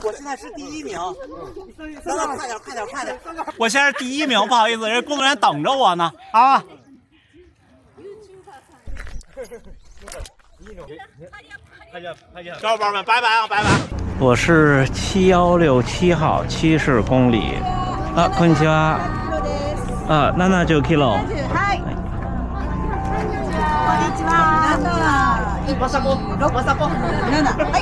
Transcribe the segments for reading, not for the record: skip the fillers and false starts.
我现在是第1名。三哥，快点，快点，快点！我现在是第1名，不好意思，人工作人员等着我呢啊。小伙伴们，拜拜啊，拜拜！我是7167号70公里啊，こんにちは。70キロ。はい。こんにちは。わさこ7。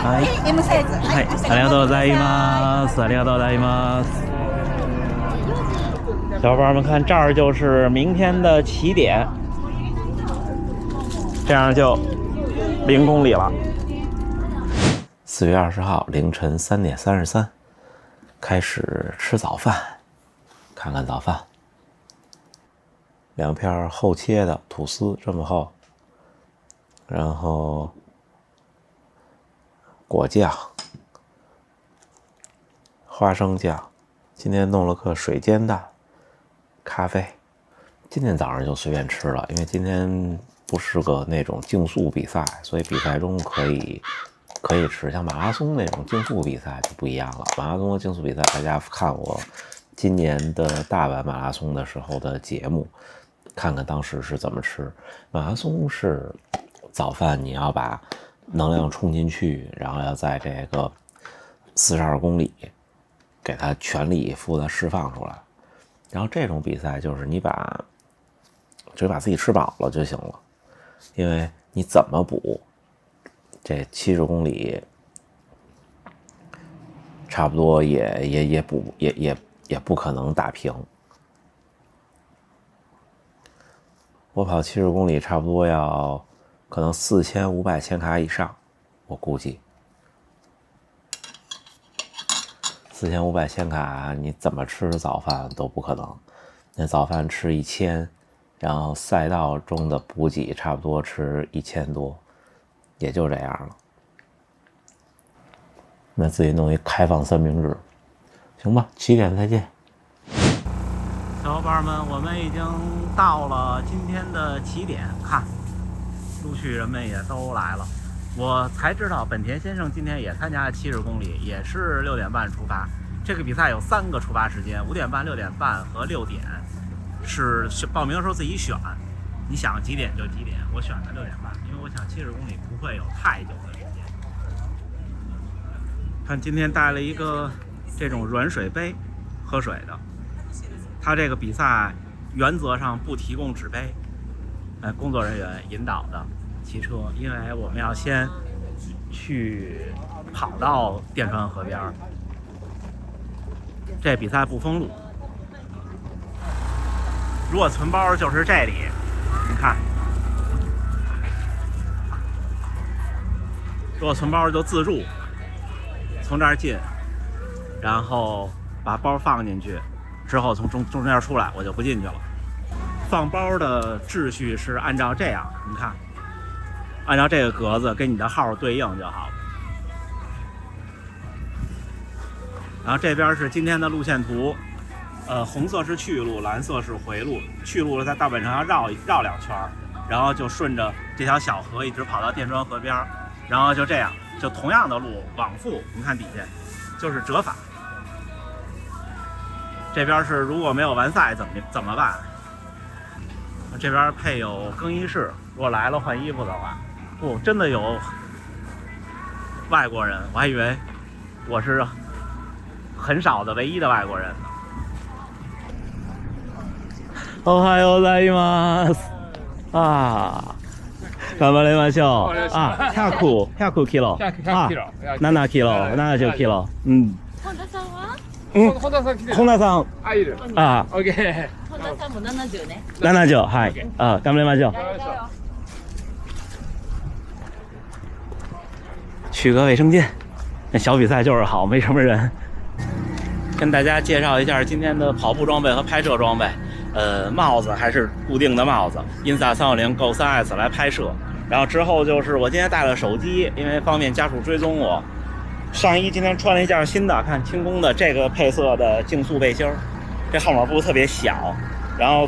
はい。M サイズ。はい。ありがとうございます。ありがとうございます。小伙伴们看，这儿就是明天的起点，这样就0公里了。4月20号凌晨3点33，开始吃早饭，看看早饭。2片厚切的吐司这么厚，然后果酱、花生酱，今天弄了个水煎蛋、咖啡。今天早上就随便吃了，因为今天不是个那种竞速比赛，所以比赛中可以吃。像马拉松那种竞速比赛就不一样了。马拉松的竞速比赛，大家看我今年的大阪马拉松的时候的节目，看看当时是怎么吃。马拉松是早饭你要把能量充进去，然后要在这个42公里给它全力以赴的释放出来。然后这种比赛就是你只把自己吃饱了就行了，因为你怎么补这70公里差不多也不可能打平。我跑70公里差不多要可能4500千卡以上，我估计4500千卡你怎么吃早饭都不可能。那早饭吃1000，然后赛道中的补给差不多吃1000多，也就这样了。那自己弄一开放三明治，行吧，起点再见。小伙伴们，我们已经到了今天的起点，看，陆续人们也都来了。我才知道本田先生今天也参加了70公里，也是6点半出发。这个比赛有3个出发时间，5点半、6点半和6点，是报名的时候自己选，你想几点就几点。我选的6点半，因为我想70公里不会有太久的时间。看今天带了一个这种软水杯，喝水的。他这个比赛原则上不提供纸杯，工作人员引导的骑车，因为我们要先去跑到电川河边。这比赛不封路，如果存包就是这里，你看，如果存包就自助，从这儿进，然后把包放进去，之后从中间出来，我就不进去了。放包的秩序是按照这样，你看，按照这个格子跟你的号对应就好了。然后这边是今天的路线图，红色是去路，蓝色是回路。去路在大本城要绕2圈，然后就顺着这条小河一直跑到电川河边，然后就这样，就同样的路往复。你看底下就是折返。这边是如果没有完赛怎么办？这边配有更衣室，如果来了换衣服的话，真的有外国人，我还以为我是很少的唯一的外国人呢。おはようございます。頑張りましょう。100キロ。7キロ、70キロ。本田さんは？本田さん。いる。OK。本田さんも70ね。70、はい。頑張りましょう。去个卫生间。那小比赛就是好，没什么人。跟大家介绍一下今天的跑步装备和拍摄装备。帽子还是固定的帽子，Insa 360 Go 3S 来拍摄。然后之后就是我今天带了手机，因为方便家属追踪我。上衣今天穿了一件新的，看轻工的这个配色的竞速背心，这号码布特别小。然后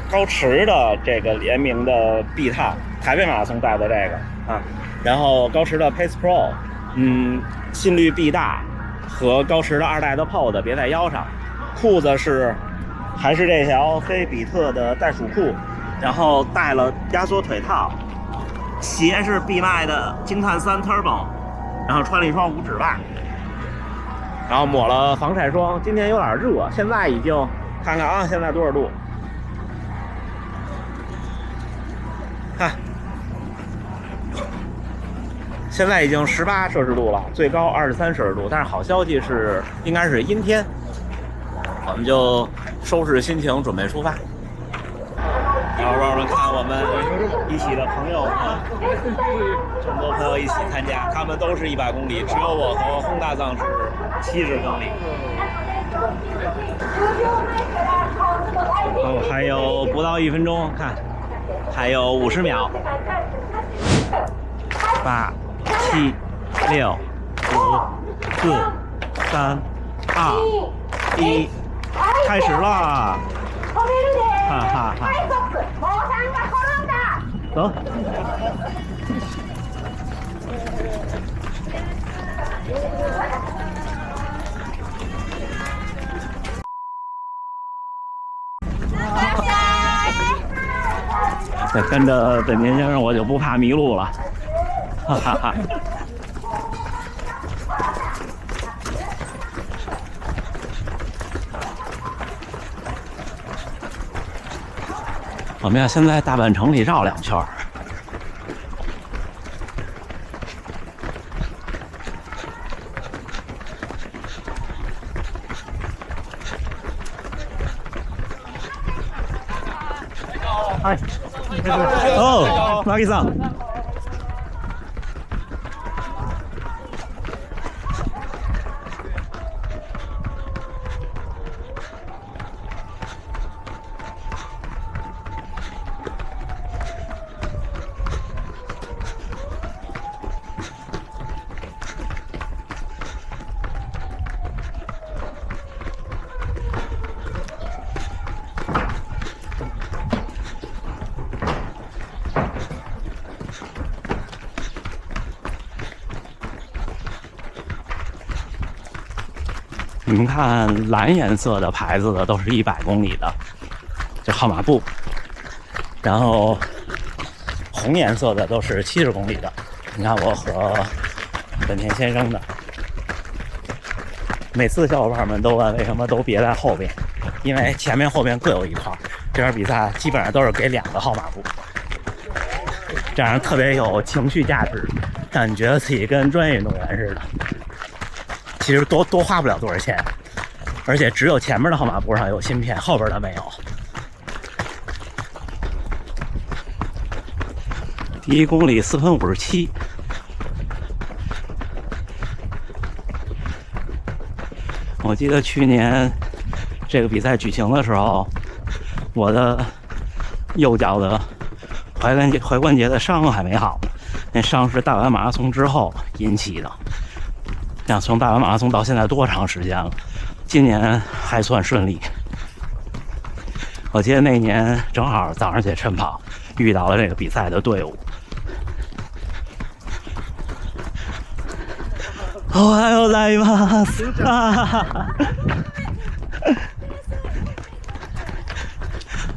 高驰的这个联名的臂套，台北马拉松带的这个啊。然后高驰的 Pace Pro 心率臂带和高驰的2代的 POD 别在腰上，裤子还是这条非比特的袋鼠裤，然后带了压缩腿套，鞋是必迈的惊叹3 Turbo， 然后穿了一双5指袜，然后抹了防晒霜。今天有点热，现在已经看看啊，现在多少度？看。现在已经18摄氏度了，最高23摄氏度。但是好消息是，应该是阴天，我们就收拾心情，准备出发。然后让我们看我们一起的朋友啊，这么多朋友一起参加，他们都是100公里，只有我和轰大藏是70公里。哦，还有不到1分钟，看，还有50秒。8、7、6、5、4、3、2、1，开始了！哈哈哈！走。跟着本田先生，我就不怕迷路了。哈哈哈！我们要先在大阪城里绕2圈。嗨，哦，マギさん。你们看，蓝颜色的牌子的都是100公里的，这号码布，然后红颜色的都是70公里的。你看我和本田先生的，每次小伙伴们都问为什么都别在后边，因为前面后面各有一块。这场比赛基本上都是给2个号码布，这样特别有情绪价值，让你觉得自己跟专业运动员似的。其实多花不了多少钱，而且只有前面的号码布上有芯片，后边的没有。第1公里4分57。我记得去年这个比赛举行的时候，我的右脚的踝关节的伤还没好，那伤是大阪马拉松之后引起的。像从大阪马拉松到现在多长时间了？今年还算顺利。我记得那年正好早上起来晨跑，遇到了这个比赛的队伍。おはようございます。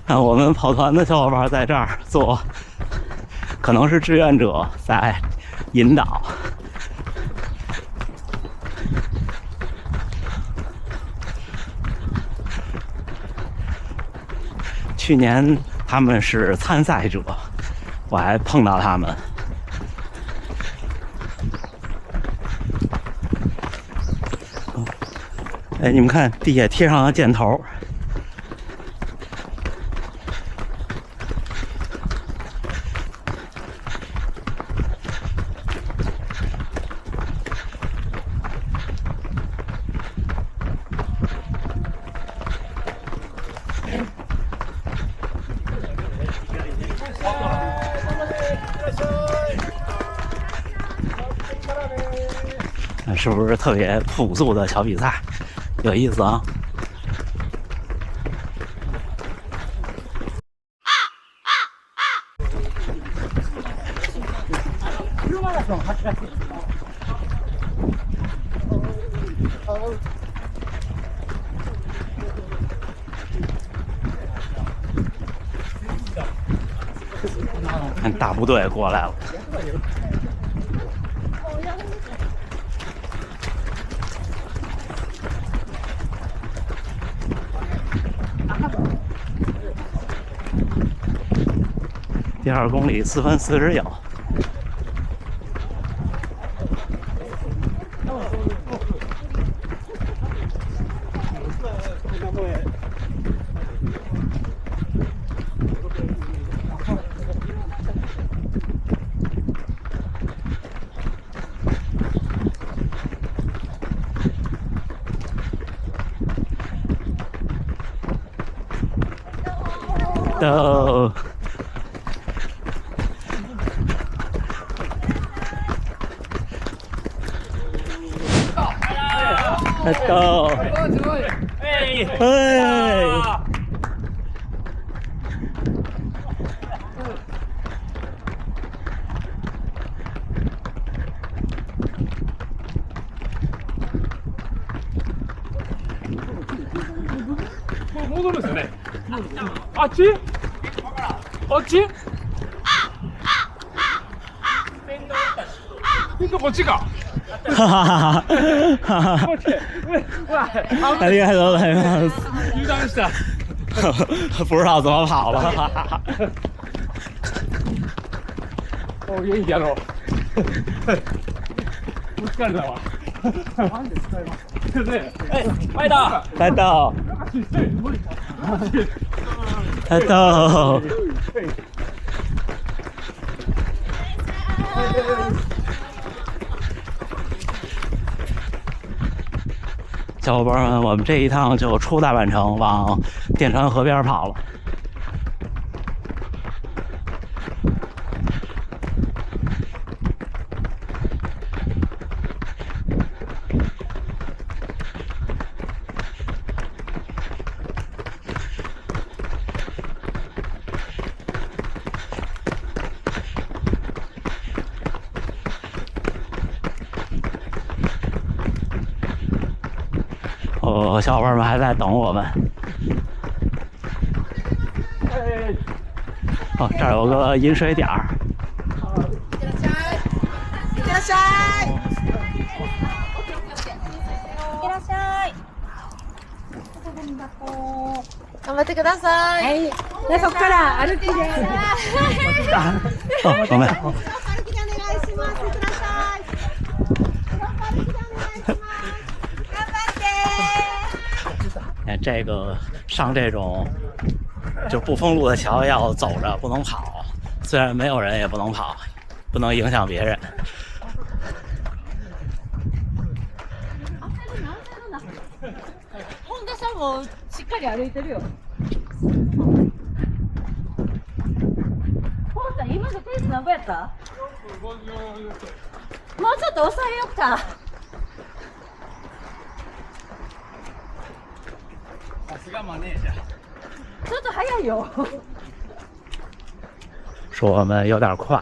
看我们跑团的小伙伴在这儿做，可能是志愿者在引导。去年他们是参赛者，我还碰到他们。哎，你们看地下贴上了箭头。是不是特别朴素的小比赛？有意思啊！看大部队过来了。第2公里4分41。到。Let's go！ 哎！戻るんですよね。あっち？あっち？こっちか。哈哈哈！ありがとうございます。油断した。不知道怎么跑了。お元気やろ。お疲れ様。快到，快到，快到。小伙伴们，我们这一趟就出大阪城，往电川河边跑了。小伙伴们还在等我们。哦，这儿有个饮水点儿。いってらっしゃい。いってらっしゃい。頑張ってください。はい。で、そこから歩きで。哦，ごめん。歩きでお願いします。いってらっしゃい。歩きでお願いします。頑張って。这个上这种就不封路的桥要走着，不能跑。虽然没有人，也不能跑，不能影响别人。本田さんもしっかり歩いてるよ。本田さん今のペース何ぼやった？もうちょっと抑えよっか。さすがマネージャー。ちょっと早いよ。说我们有点快。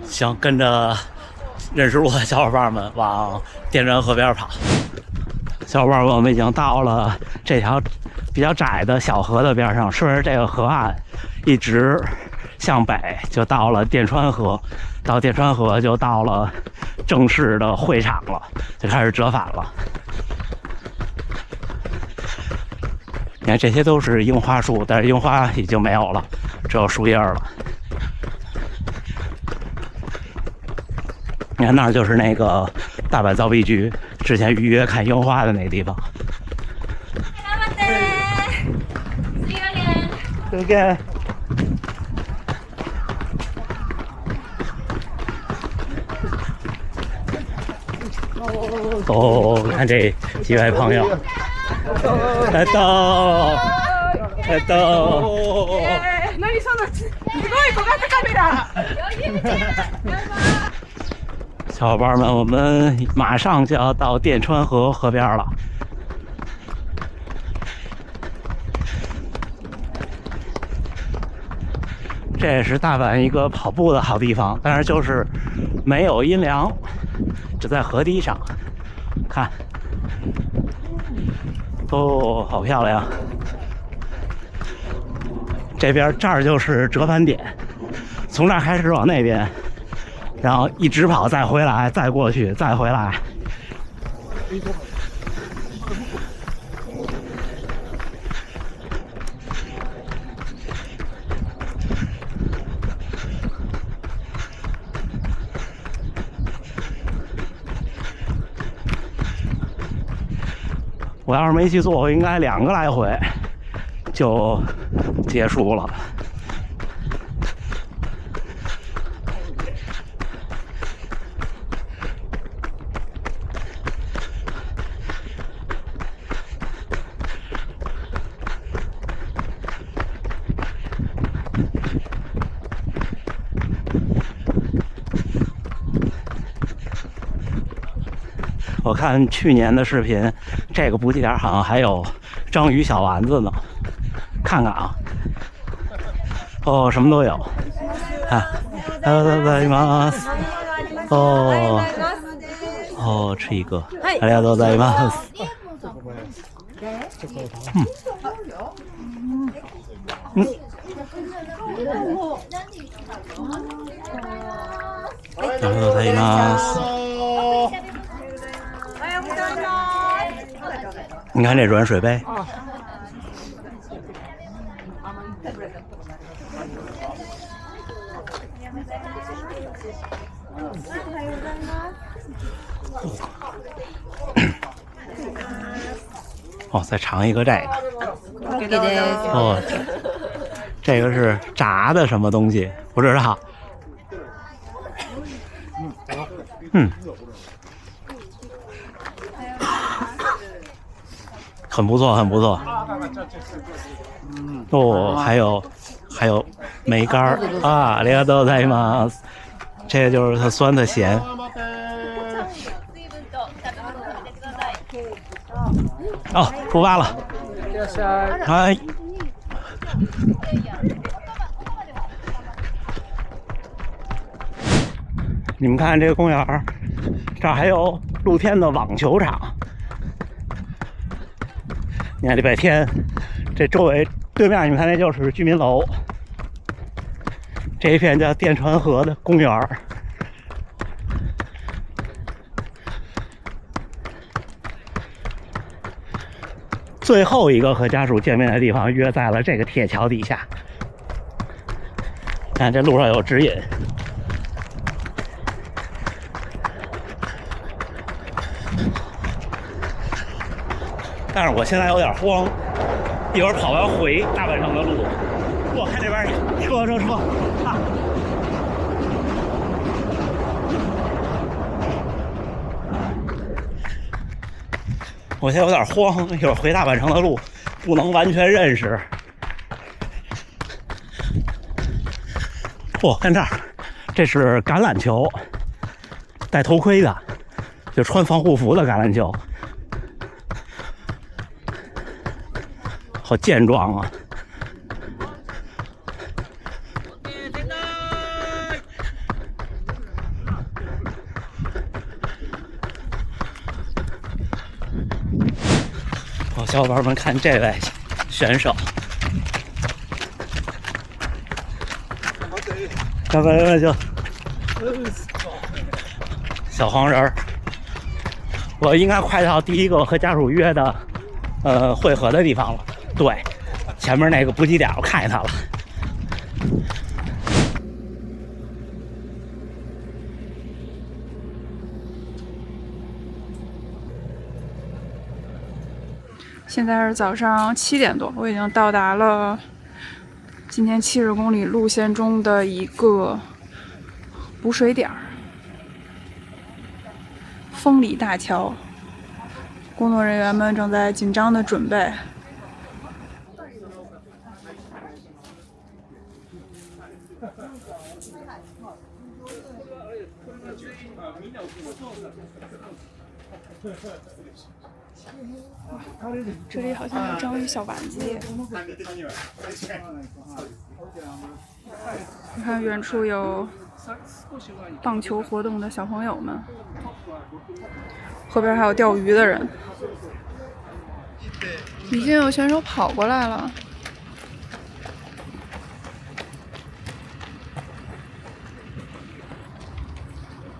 行，跟着认识路的小伙伴们往电川河边跑。小伙伴们，我们已经到了这条比较窄的小河的边上，顺着这个河岸一直向北，就到了电川河。到电川河就到了正式的会场了，就开始折返了。你看，这些都是樱花树，但是樱花已经没有了，只有树叶了。你看那儿就是那个大阪造币局之前预约看樱花的那个地方。再见。哦，看这几位朋友，来到，来到。何そのすごい小型カメラ。小伙伴们，我们马上就要到电川河河边了。这也是大阪一个跑步的好地方，但是就是没有阴凉，只在河堤上。看，哦，好漂亮！这儿就是折返点，从这儿开始往那边，然后一直跑，再回来，再过去，再回来。我要是没记错，我应该2个来回就结束了。我看去年的视频，这个补给点好像还有章鱼小丸子呢，看看啊，哦，什么都有，啊，哦，吃一个，ありがとうございます。ありがとうございます。你看这软水杯，哦，再尝一个这个，哦，这个是炸的什么东西？不知道。很不错，很不错。哦，还有梅干儿啊，ありがとうございます。这个就是它酸的咸。哦，出发了。嗨。你们看这个公园，这儿还有露天的网球场。你看礼拜天，这周围对面你们看那就是居民楼，这一片叫电传河的公园。最后一个和家属见面的地方约在了这个铁桥底下。看这路上有指引。但是我现在有点慌，一会儿跑完回大阪城的路，我看这边车啊！我现在有点慌，一会儿回大阪城的路不能完全认识。哦，看这儿，这是橄榄球，戴头盔的，就穿防护服的橄榄球。好健壮啊！好，小伙伴们看这位选手，看看就小黄人儿，我应该快到第一个和家属约的汇合的地方了。对，前面那个补给点我看见他了。现在是早上7点多，我已经到达了今天70公里路线中的一个补水点——丰里大桥。工作人员们正在紧张的准备。这里好像有章鱼小丸子耶。你看远处有棒球活动的小朋友们，后边还有钓鱼的人。已经有选手跑过来了。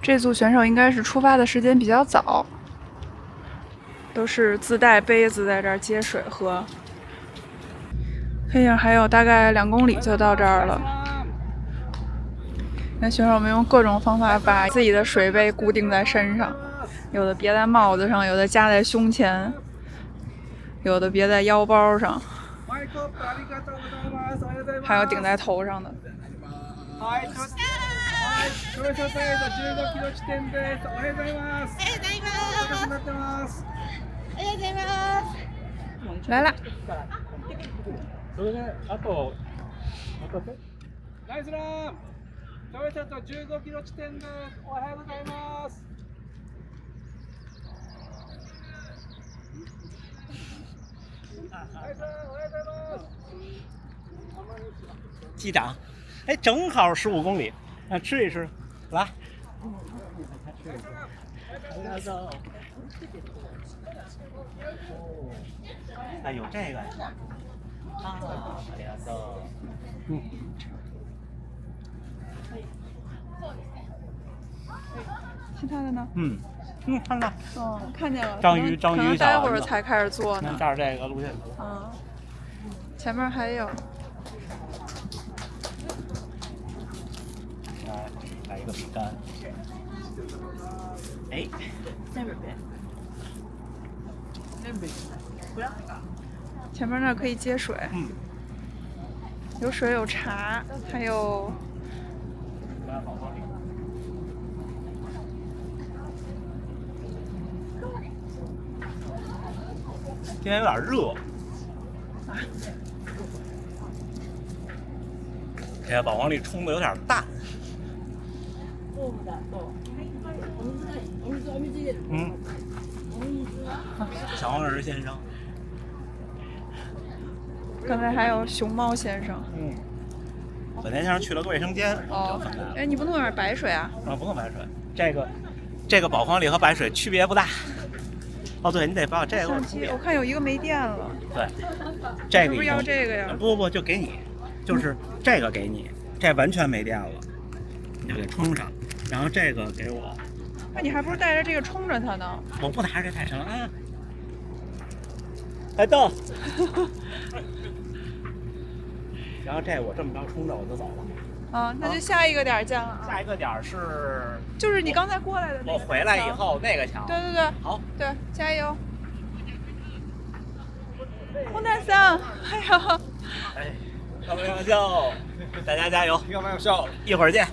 这组选手应该是出发的时间比较早，都是自带杯子在这儿接水喝。黑影还有大概2公里就到这儿了。那选手们用各种方法把自己的水杯固定在身上，有的别在帽子上，有的夹在胸前，有的别在腰包上，还有顶在头上的。来了。それであとナイスラン。それちょっと15キロ地点です。おはようございます。机长，哎，正好15公里，吃一吃，来。哎，有这个呀！啊，ありがとう。其他的呢？看到。看见了。章鱼可能待会儿才开始做呢。这儿这个路线图。前面还有。来一个饼干。哎，那边别。前面那儿可以接水。有水有茶，还有。今天有点热。这个宝黄力冲的有点淡。小黄人先生。刚才还有熊猫先生。本田先生去了个卫生间。哎，你不弄点白水啊？不弄白水。这个宝黄力和白水区别不大。哦，对，你得把这个。相机，我看有一个没电了。对，这个是不是要这个呀？不，就给你，就是这个给你，这完全没电了，你就给充上，然后这个给我。那你还不如带着这个充着它呢。我不拿着太沉啊。哎，到。然后这我这么着充着我就走了。那就下一个点见了。下一个点是。就是你刚才过来的那个。我回来以后那个桥。对。好。对，加油。洪大桑，哎呀。哎，开玩笑，大家加油！开玩笑，一会儿见。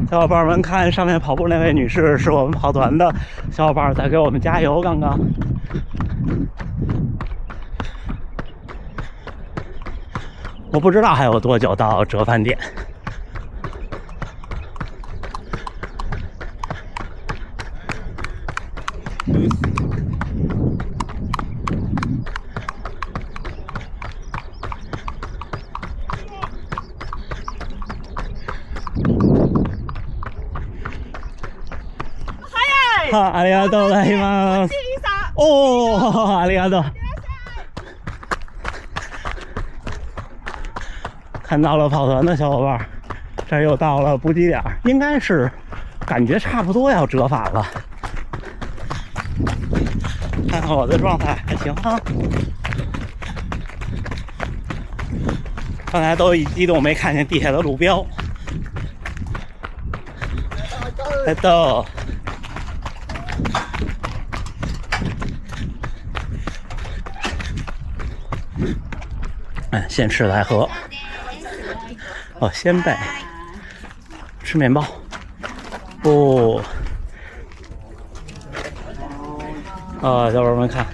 小伙伴们看，上面跑步那位女士是我们跑团的小伙伴在给我们加油。刚刚我不知道还有多久到折返点。ありがとうございます。ありがとう。看到了跑团的小伙伴，这又到了补给点，应该是感觉差不多要折返了。看看我的状态还行啊。刚才都一激动没看见地下的路标。先吃再喝。哦，鲜贝，吃面包。哦，小伙伴们看，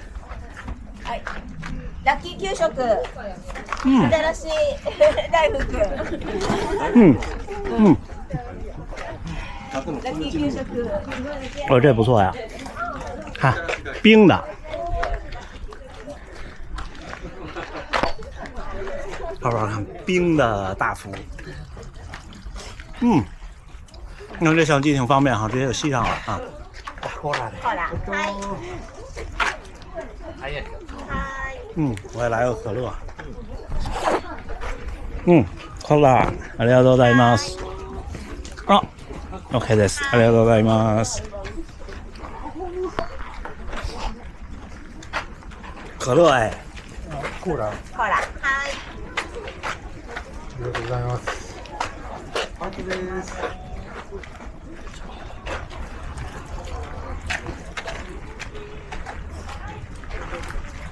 ラッキー給食。嗯新しい大福。嗯嗯，ラッキー給食。哦，这不错呀，看冰的。好不好看？冰的大福。嗯，你看这相机挺方便哈，直接就吸上了啊。ほら。嗯，我也来个可乐。嗯，好了，ありがとうございます。あ、OK です。ありがとうございます。可乐哎。ほら。はい。ありがとうございます。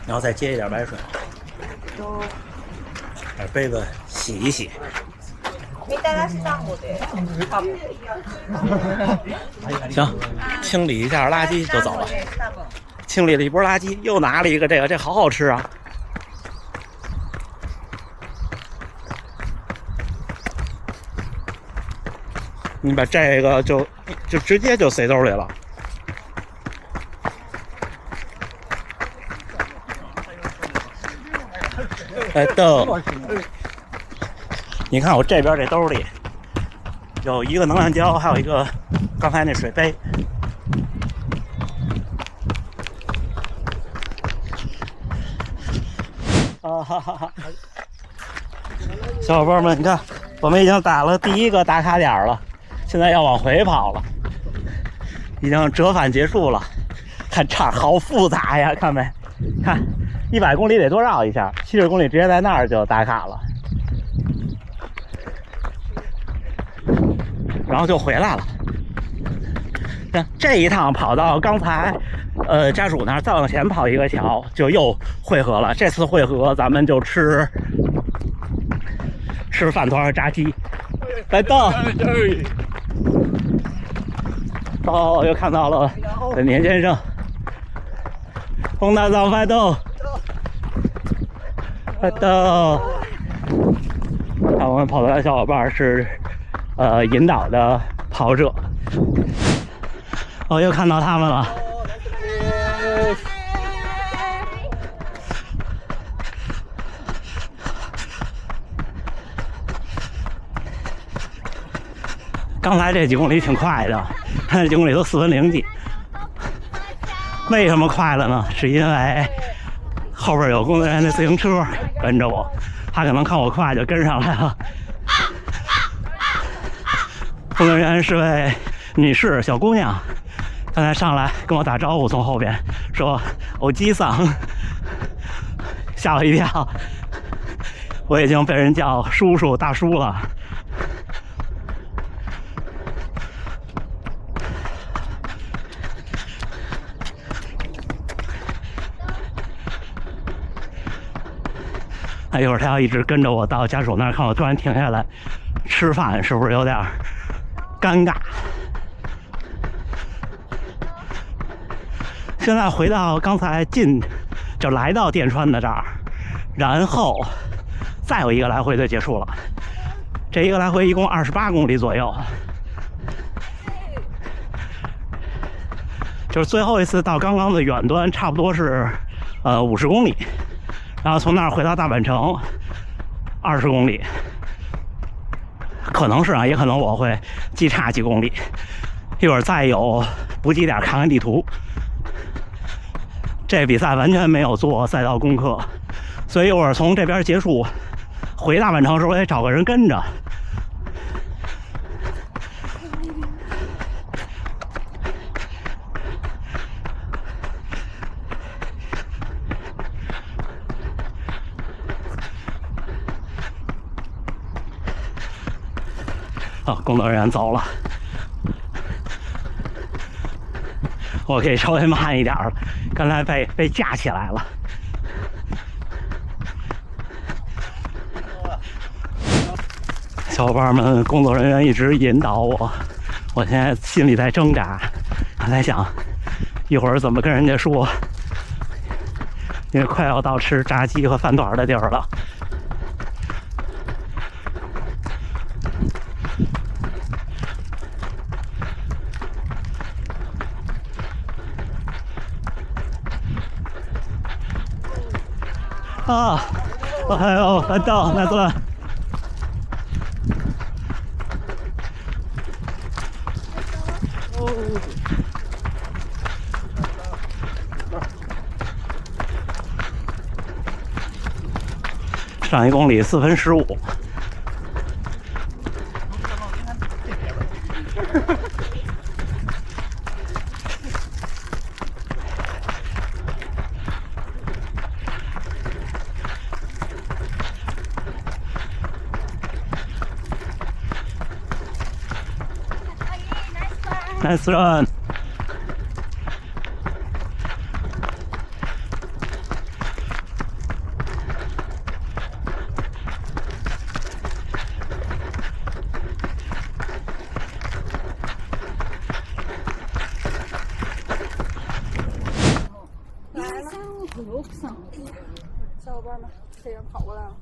然后再接一点白水，把杯子洗一洗。みたらし団子で。行，清理一下垃圾就走了。清理了一波垃圾，又拿了一个这个，这好好吃啊！你把这个就直接就塞兜里了。哎，豆，你看我这边这兜里有一个能量胶，还有一个刚才那水杯。啊哈哈哈！小伙伴们，你看，我们已经打了第一个打卡点了，现在要往回跑了，已经折返结束了。看岔好复杂呀，看没？看，100公里得多绕一下，70公里直接在那儿就打卡了，然后就回来了。这一趟跑到刚才家属那儿，再往前跑一个桥，就又汇合了。这次汇合咱们就吃饭团和炸鸡。来到，哦，又看到了年先生，红大早快到，快到。看我们跑团的小伙伴是引导的跑者。哦，又看到他们了。刚才这几公里挺快的，这几公里都4分0几。为什么快了呢？是因为后边有工作人员的自行车跟着我，他可能看我快就跟上来了。工作人员是位女士，小姑娘。刚才上来跟我打招呼，从后边说“欧基桑”，吓我一跳。我已经被人叫叔叔、大叔了。一会儿他要一直跟着我到家属那儿，看我突然停下来吃饭，是不是有点尴尬？现在回到刚才就来到电川的这儿，然后再有一个来回就结束了。这一个来回一共28公里左右，就是最后一次到刚刚的远端，差不多是50公里，然后从那儿回到大阪城20公里，可能是啊，也可能我会记差几公里。一会儿再有补给点看看地图。这比赛完全没有做赛道功课，所以一会儿从这边结束回大阪城的时候，我得找个人跟着。工作人员走了，我可以稍微慢一点了。刚才被架起来了。小伙伴们，工作人员一直引导我，我现在心里在挣扎，我在想一会儿怎么跟人家说，因为快要到吃炸鸡和饭团的地儿了。啊，我还有翻到那段。上1公里4分15。Nice run. 옥상. 小伙伴们，这人跑过来了。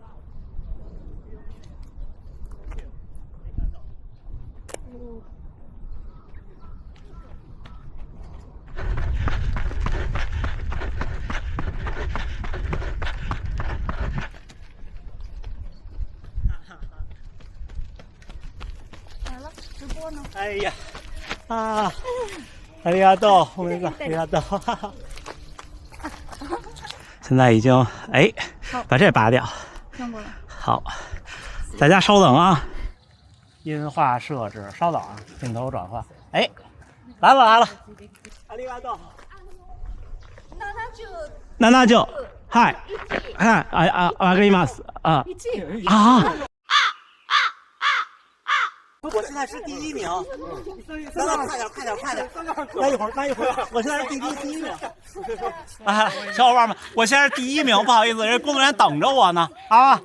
来了，直播呢。哎呀，啊，ありがとう，我们ありがとう。现在已经把这拔掉。转过来。好，大家稍等啊。音画设置，稍等啊，镜头转换。哎，来了来了。ありがとう。70。はい。はい。わかります。啊。啊。我现在是第1名，快点！待一会儿，我现在是第一名。啊，小伙伴们，我现在是第1名，不好意思，人工作人员等着我呢啊！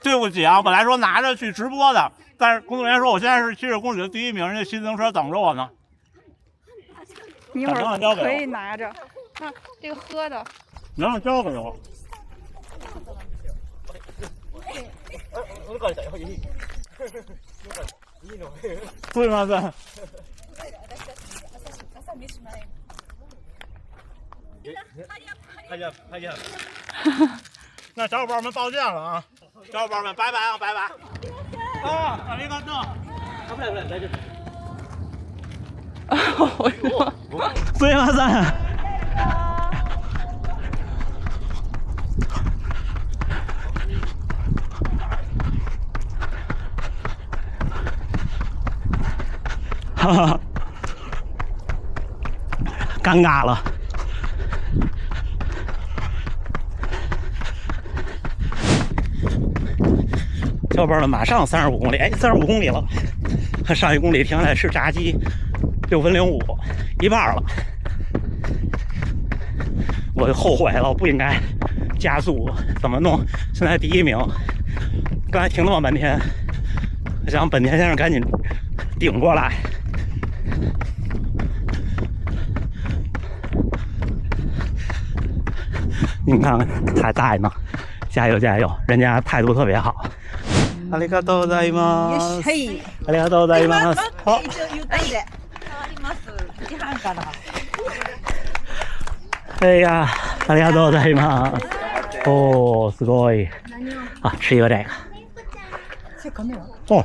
对不起啊，我本来说拿着去直播的，但是工作人员说我现在是70公里的第1名，人家骑自行车等着我呢。你一会儿可以拿着，那这个喝的，你让交给我。对吗？这。那小伙伴们抱歉了啊！小伙伴们，拜拜啊，拜拜！啊，ありがとう。不来，来这。すいません。哈哈，尴尬了。小伙伴们，马上35公里，35公里了。上1公里停下来吃炸鸡，6分05，一半了。我就后悔了，我不应该加速，怎么弄？现在第1名，刚才停那么半天，我想本田先生赶紧顶过来。你看还在呢，加油加油！人家态度特别好。ありがとうございます。はい。ありがとうございます。一応言ったんで。変わります。1時半から。哎呀，ありがとうございます。哦，すごい。啊，吃一个这个。哦。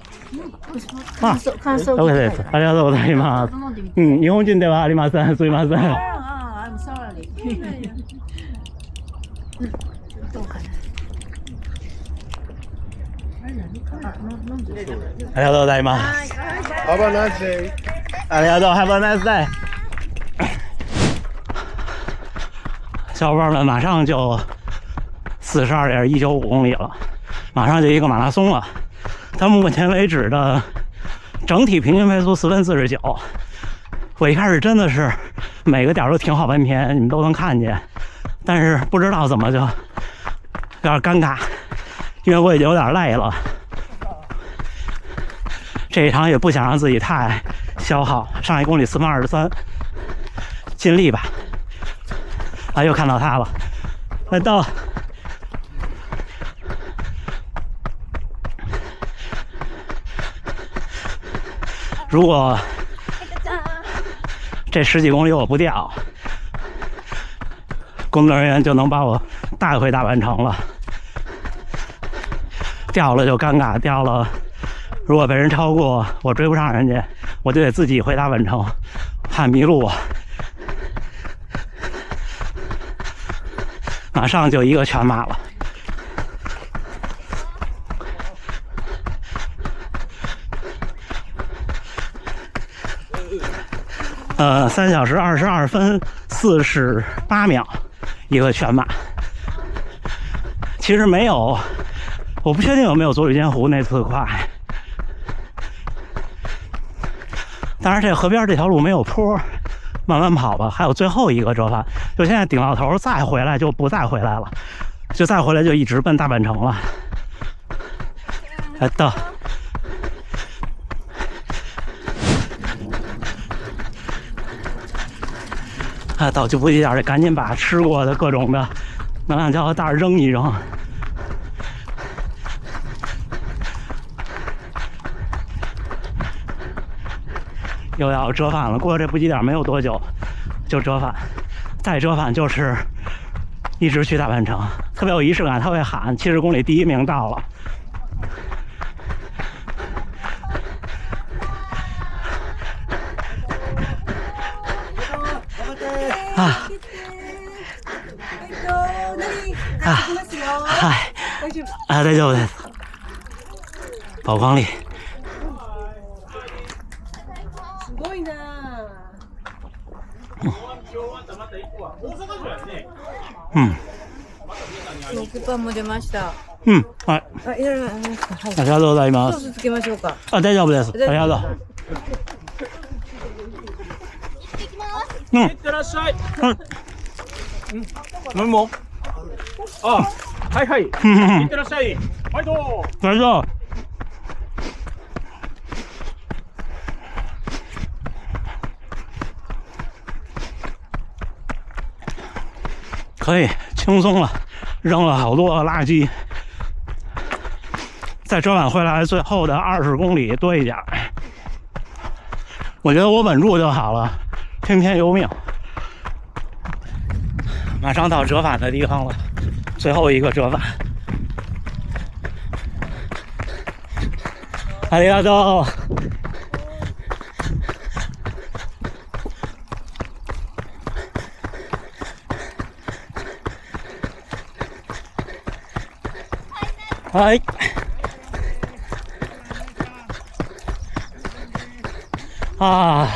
あ、OK です。ありがとうございます。日本人ではありません。すいません。I'm sorry. どうかな。ありがとうございます。Have a nice day. ありがとう。Have a nice day。小伙伴们，马上就42.195公里了，马上就一个马拉松了。到目前为止的整体平均配速4分49。我一开始真的是每个点都停好半天，你们都能看见，但是不知道怎么就有点尴尬，因为我已经有点累了。这一场也不想让自己太消耗，上1公里4分23，尽力吧。啊，又看到他了，来到。如果这10几公里我不掉，工作人员就能把我带回大阪城了。掉了就尴尬，掉了如果被人超过，我追不上人家，我就得自己回大阪城，怕迷路。马上就1个全马了。3小时22分48秒1个全马。其实没有，我不确定有没有佐吕间湖那次快。当然这河边这条路没有坡，慢慢跑吧。还有最后1个折返，就现在顶到头再回来就不再回来了，就再回来就一直奔大阪城了。来到。啊，到就不一点得赶紧把吃过的各种的能量胶袋扔一扔。又要折返了，过这补给点没有多久就折返，再折返就是一直去大阪城，特别有仪式感。他会喊70公里第1名到了。啊！嗨！啊，大丈夫です。宝光力。すごいな。6番も出ました。はい。あ、いらっしゃいますか。はい。ありがとうございまソーす。スつけましょうか。あ、大丈夫です。ありがとう。いってらっしゃい。飲みも。あ、はいはい。いってらっしゃい。はいどう。来这。可以轻松了，扔了好多垃圾。再折返回来，最后的20公里多一点，我觉得我稳住就好了，听天由命。马上到折返的地方了，最后1个折返。ありがとう。はい。啊，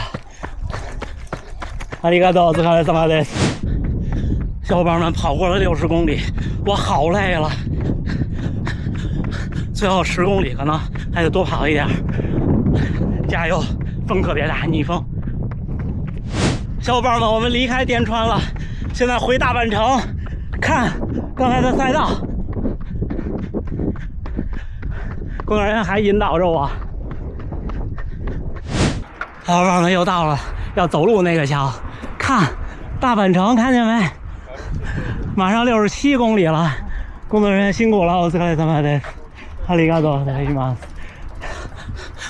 ありがとう，お疲れ様です。小伙伴们跑过了60公里，我好累了。最后10公里可能还得多跑一点，加油！风特别大，逆风。小伙伴们，我们离开电川了，现在回大阪城。看刚才的赛道，工作人员还引导着我。小伙伴们又到了要走路那个桥，看大阪城，看见没？马上67公里了，工作人员辛苦了，お疲れ様です。ありがとうございます。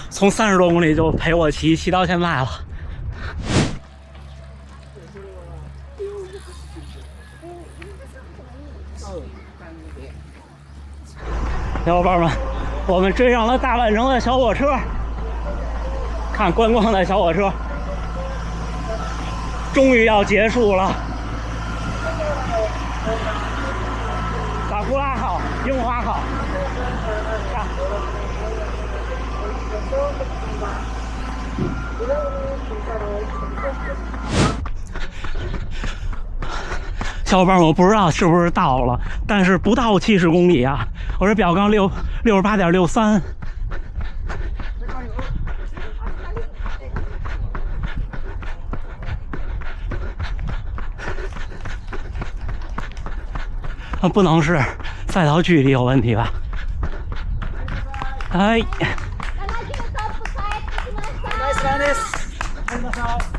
从30多公里就陪我骑到现在了。小伙伴们，我们追上了大阪城的小火车，看观光的小火车，终于要结束了。萨库拉号，樱花号，看。小伙伴们，我不知道是不是到了，但是不到70公里啊！我这表刚68.63。不能是赛道距离有问题吧？はい。ナイスランです。ありがとうございます。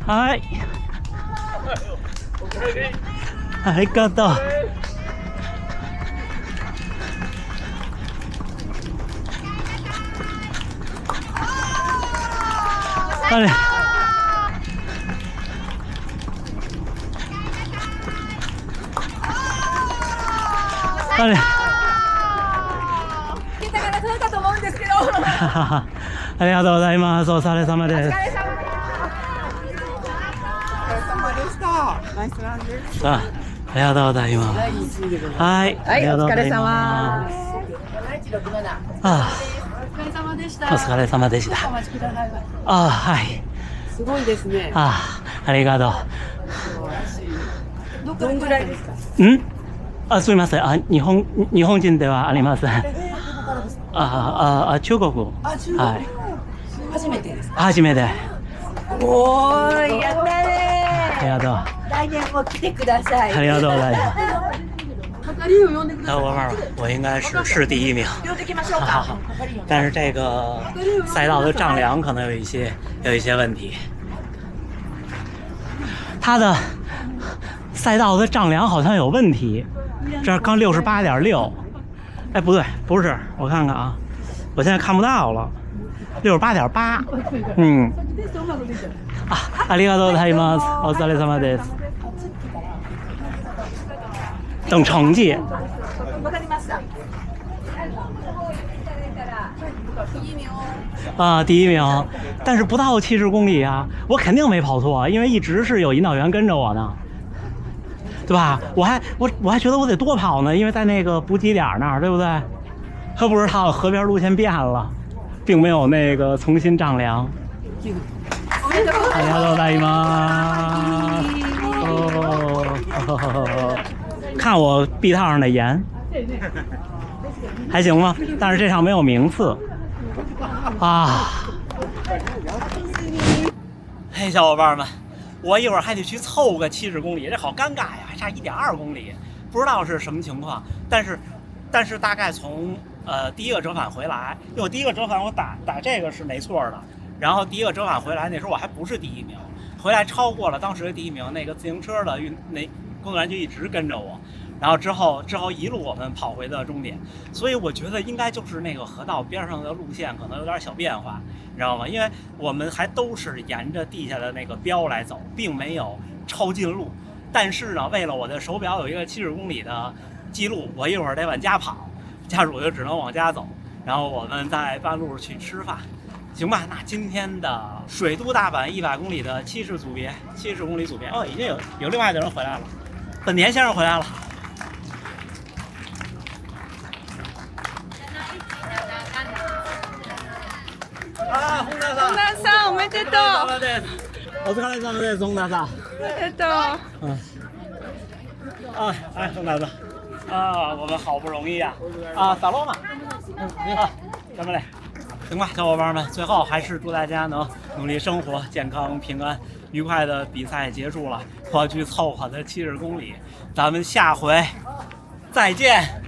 はい。ありがとう。あれ。あれ。桁から取れたと思うんですけど。ありがとうございます。お疲れ様です。ナイスランです。ありがとうございます。はい。はい、お疲れ様。ああ、お疲れ様でした。お疲れ様でした。お待ちください。ああ、はい。すごいですね。ああ、ありがとう。どんぐらいですか。あ、すみません。あ、日本人ではありません。中国。はい。初めてですか。初めて。おーい、やったね。ありがとう。来年も来てください。ありがとうございます。小伙伴们，我应该是第1名。但是这个赛道的丈量可能有一些问题。它的赛道的丈量好像有问题，这儿刚68.6，哎，不对，不是，我看看啊，我现在看不到了，68.8，ありがとうございます。お疲れ様です。等成绩。啊，第1名，但是不到70公里啊，我肯定没跑错，因为一直是有引导员跟着我呢，对吧？我还觉得我得多跑呢，因为在那个补给点那儿，对不对？可不知道河边路线变了，并没有那个重新丈量。ありがとうございます。哦，看我臂套上的盐，还行吗？但是这上没有名次啊。嘿，小伙伴们，我一会儿还得去凑个70公里，这好尴尬呀，还差1.2公里，不知道是什么情况。但是大概从第一个折返回来，因为我第一个折返我打这个是没错的。然后第一个折返回来，那时候我还不是第1名，回来超过了当时的第1名，那个自行车的工作人员就一直跟着我，然后之后一路我们跑回的终点，所以我觉得应该就是那个河道边上的路线可能有点小变化，你知道吗？因为我们还都是沿着地下的那个标来走，并没有抄近路，但是呢，为了我的手表有一个70公里的记录，我一会儿得往家跑，家属就只能往家走，然后我们在半路去吃饭。行吧，那今天的水都大阪100公里的70公里组别，哦，已经有另外的人回来了，本田先生回来了。啊，本田さん、おめでとう。お疲れ様です、本田さん。おめでとう。哎，本田さん，啊，我们好不容易啊，萨罗玛，咱们来。行吧，小伙伴们，最后还是祝大家能努力生活，健康平安，愉快的比赛结束了，我去凑合的70公里，咱们下回再见。